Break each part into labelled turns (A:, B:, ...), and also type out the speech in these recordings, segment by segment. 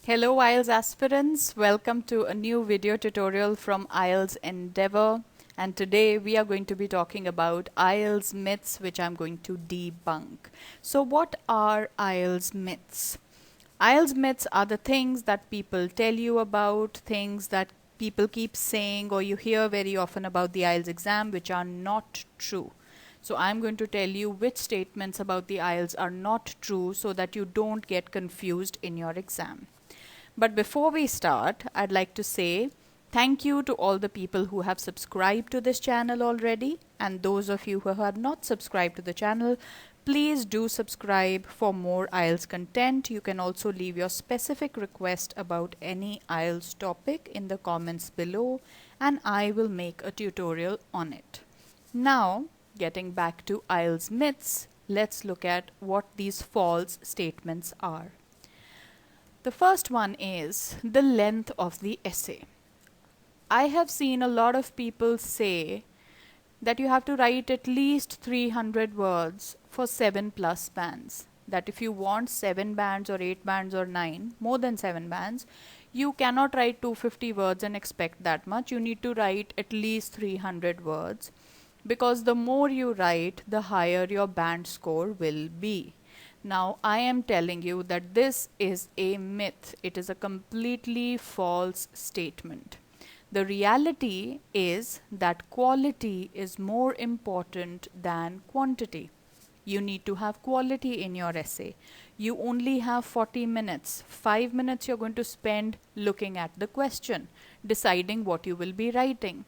A: Hello IELTS aspirants, welcome to a new video tutorial from IELTS Endeavour, and today we are going to be talking about IELTS myths which I'm going to debunk. So what are IELTS myths? IELTS myths are the things that people tell you about, things that people keep saying or you hear very often about the IELTS exam which are not true. So I'm going to tell you which statements about the IELTS are not true so that you don't get confused in your exam. But before we start, I'd like to say thank you to all the people who have subscribed to this channel already, and those of you who have not subscribed to the channel, please do subscribe for more IELTS content. You can also leave your specific request about any IELTS topic in the comments below, and I will make a tutorial on it. Now, getting back to IELTS myths, let's look at what these false statements are. The first one is the length of the essay. I have seen a lot of people say that you have to write at least 300 words for 7+ bands. That if you want 7 bands or 8 bands or 9, more than 7 bands, you cannot write 250 words and expect that much. You need to write at least 300 words because the more you write, the higher your band score will be. Now, I am telling you that this is a myth. It is a completely false statement. The reality is that quality is more important than quantity. You need to have quality in your essay. You only have 40 minutes. 5 minutes you're going to spend looking at the question, deciding what you will be writing.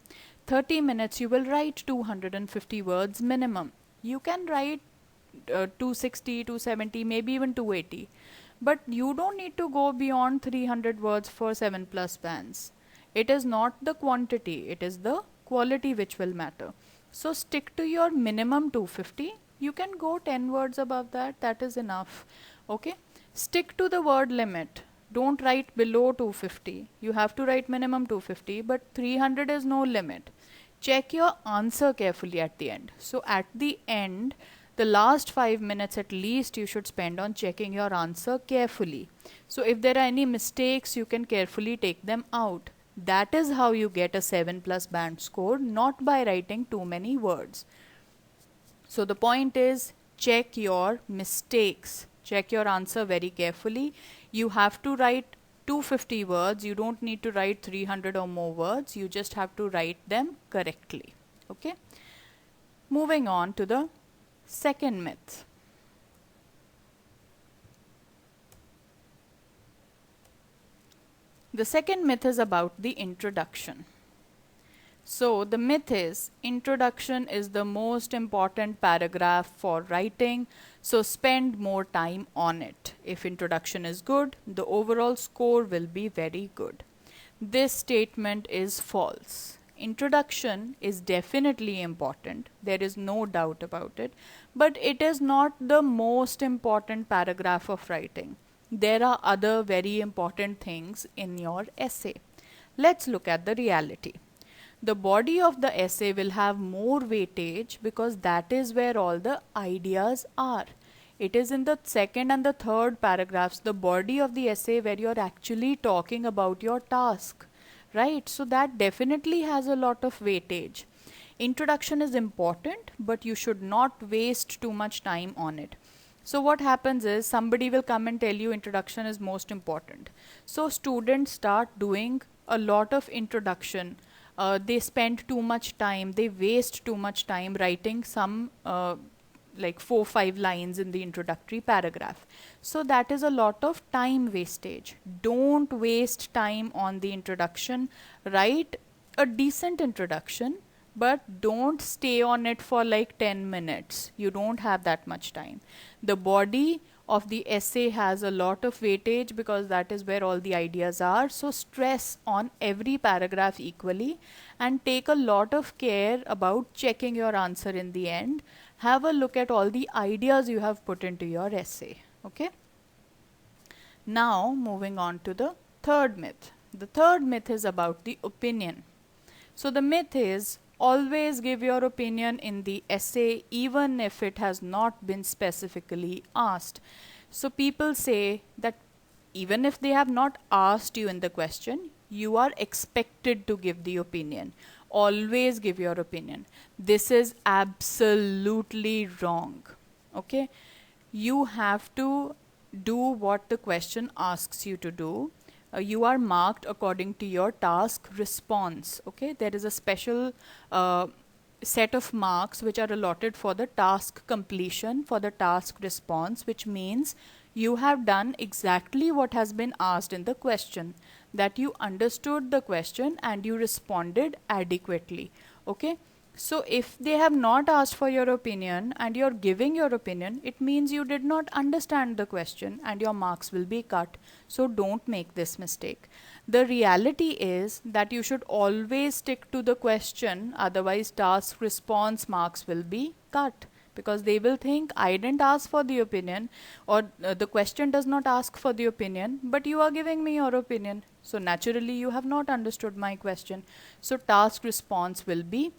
A: 30 minutes you will write 250 words minimum. You can write 260, 270, maybe even 280. But you don't need to go beyond 300 words for 7+ bands. It is not the quantity, it is the quality which will matter. So stick to your minimum 250. You can go 10 words above that, that is enough. Okay? Stick to the word limit. Don't write below 250. You have to write minimum 250, but 300 is no limit. Check your answer carefully at the end. So at the end, the last 5 minutes at least you should spend on checking your answer carefully. So if there are any mistakes, you can carefully take them out. That is how you get a 7+ band score, not by writing too many words. So the point is, check your mistakes. Check your answer very carefully. You have to write 250 words. You don't need to write 300 or more words. You just have to write them correctly. Okay? Moving on to the second myth. The second myth is about the introduction. So the myth is introduction is the most important paragraph for writing, so spend more time on it. If introduction is good, the overall score will be very good. This statement is false. Introduction is definitely important, there is no doubt about it, but it is not the most important paragraph of writing. There are other very important things in your essay. Let's look at the reality. The body of the essay will have more weightage because that is where all the ideas are. It is in the second and the third paragraphs, the body of the essay, where you're actually talking about your task. Right? So that definitely has a lot of weightage. Introduction is important, but you should not waste too much time on it. So what happens is somebody will come and tell you introduction is most important. So students start doing a lot of introduction. They spend too much time, they waste too much time writing some like 4-5 lines in the introductory paragraph. So that is a lot of time wastage. Don't waste time on the introduction. Write a decent introduction, but don't stay on it for like 10 minutes. You don't have that much time. The body of the essay has a lot of weightage because that is where all the ideas are. So stress on every paragraph equally and take a lot of care about checking your answer in the end. Have a look at all the ideas you have put into your essay. Okay? Now moving on to the third myth. The third myth is about the opinion. So the myth is always give your opinion in the essay even if it has not been specifically asked. So people say that Even if they have not asked you in the question, you are expected to give the opinion. Always give your opinion. This is absolutely wrong. Okay? You have to do what the question asks you to do. You are marked according to your task response. Okay? There is a special set of marks which are allotted for the task completion, for the task response, which means you have done exactly what has been asked in the question, that you understood the question and you responded adequately. Okay? So if they have not asked for your opinion and you're giving your opinion, it means you did not understand the question and your marks will be cut. So don't make this mistake. The reality is that you should always stick to the question, otherwise task response marks will be cut, because they will think I didn't ask for the opinion, or the question does not ask for the opinion, but you are giving me your opinion. So naturally you have not understood my question. So task response will be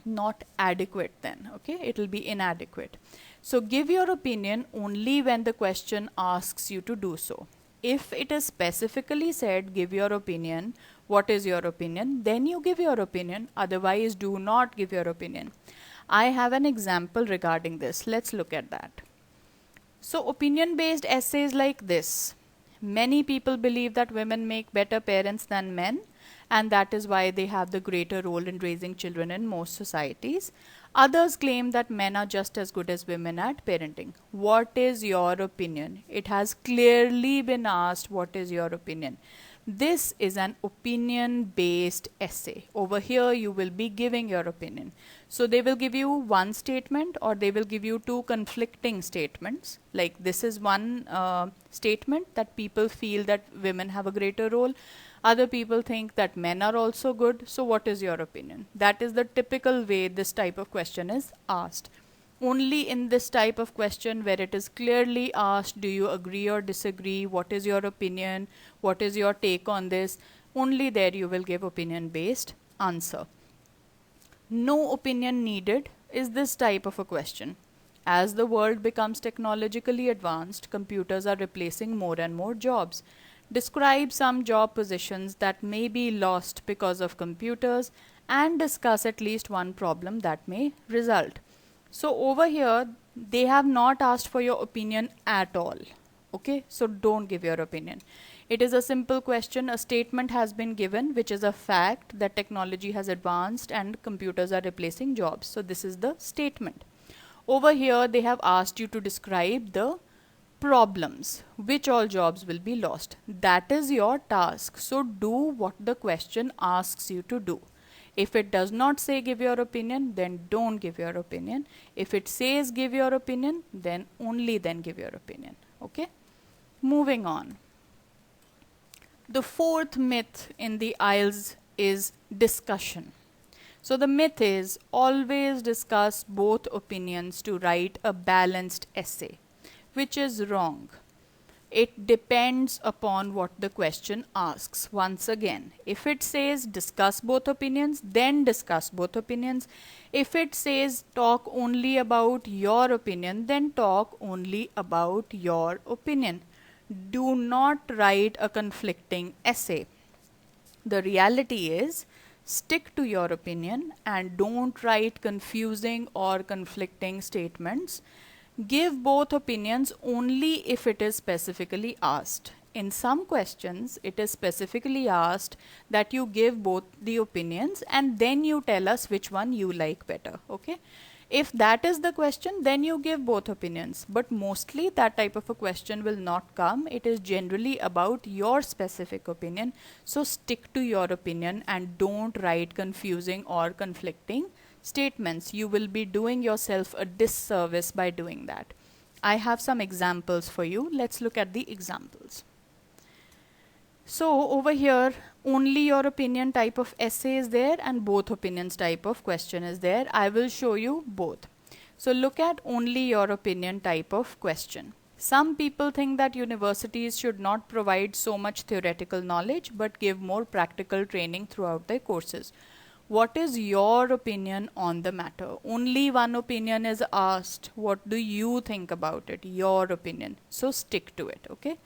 A: not adequate then. Okay, it will be inadequate. So give your opinion only when the question asks you to do so. If it is specifically said give your opinion, what is your opinion, then you give your opinion, otherwise do not give your opinion. I have an example regarding this. Let's look at that. So opinion based essays like this. Many people believe that women make better parents than men, and that is why they have the greater role in raising children in most societies. Others claim that men are just as good as women at parenting. What is your opinion? It has clearly been asked, what is your opinion? This is an opinion based essay. Over here you will be giving your opinion. So they will give you one statement or they will give you two conflicting statements. Like this is one statement that people feel that women have a greater role. Other people think that men are also good. So what is your opinion? That is the typical way this type of question is asked. Only in this type of question where it is clearly asked, do you agree or disagree? What is your opinion? What is your take on this? Only there you will give opinion based answer. No opinion needed is this type of a question. As the world becomes technologically advanced, computers are replacing more and more jobs. Describe some job positions that may be lost because of computers and discuss at least one problem that may result. So over here, they have not asked for your opinion at all. Okay, so don't give your opinion. It is a simple question. A statement has been given, which is a fact that technology has advanced and computers are replacing jobs. So this is the statement. Over here, they have asked you to describe the problems, which all jobs will be lost. That is your task. So do what the question asks you to do. If it does not say give your opinion, then don't give your opinion. If it says give your opinion, then only then give your opinion. Okay? Moving on. The fourth myth in the IELTS is discussion. So the myth is always discuss both opinions to write a balanced essay, which is wrong. It depends upon what the question asks. Once again, if it says discuss both opinions, then discuss both opinions. If it says talk only about your opinion, then talk only about your opinion. Do not write a conflicting essay. The reality is, stick to your opinion and don't write confusing or conflicting statements. Give both opinions only if it is specifically asked. In some questions, it is specifically asked that you give both the opinions and then you tell us which one you like better. Okay? If that is the question, then you give both opinions. But mostly that type of a question will not come. It is generally about your specific opinion. So stick to your opinion and don't write confusing or conflicting statements. You will be doing yourself a disservice by doing that. I have some examples for you. Let's look at the examples. So over here, only your opinion type of essay is there and both opinions type of question is there. I will show you both. So look at only your opinion type of question. Some people think that universities should not provide so much theoretical knowledge but give more practical training throughout their courses. What is your opinion on the matter? Only one opinion is asked. What do you think about it? Your opinion. So stick to it, okay?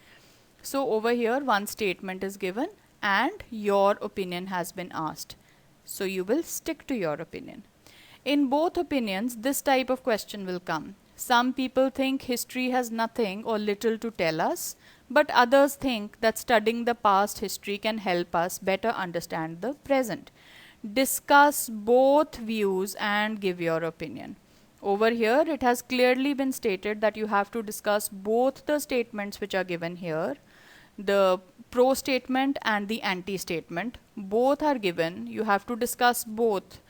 A: So over here one statement is given and your opinion has been asked. So you will stick to your opinion. In both opinions, this type of question will come. Some people think history has nothing or little to tell us, but others think that studying the past history can help us better understand the present. Discuss both views and give your opinion. Over here, it has clearly been stated that you have to discuss both the statements which are given here, the pro statement and the anti statement. Both are given. You have to discuss both,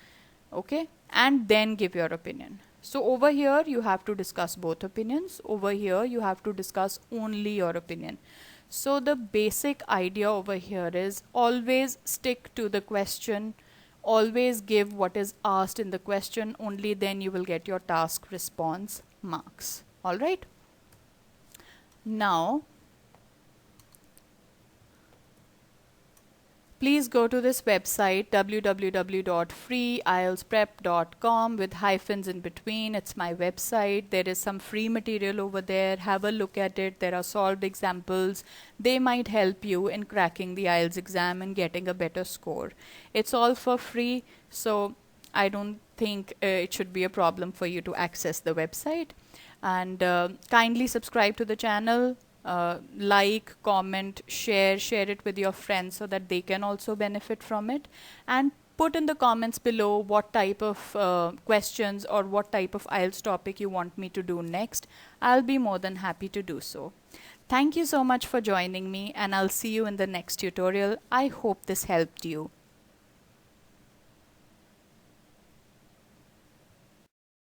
A: okay, and then give your opinion. So over here you have to discuss both opinions. Over here you have to discuss only your opinion. So the basic idea over here is always stick to the question, always give what is asked in the question, only then you will get your task response marks. All right. Now please go to this website www.freeieltsprep.com with hyphens in between. It's my website. There is some free material over there. Have a look at it. There are solved examples. They might help you in cracking the IELTS exam and getting a better score. It's all for free, so I don't think it should be a problem for you to access the website. And kindly subscribe to the channel. Like, comment, share it with your friends so that they can also benefit from it, and put in the comments below what type of questions or what type of IELTS topic you want me to do next. I'll be more than happy to do so. Thank you so much for joining me, and I'll see you in the next tutorial. I hope this helped you.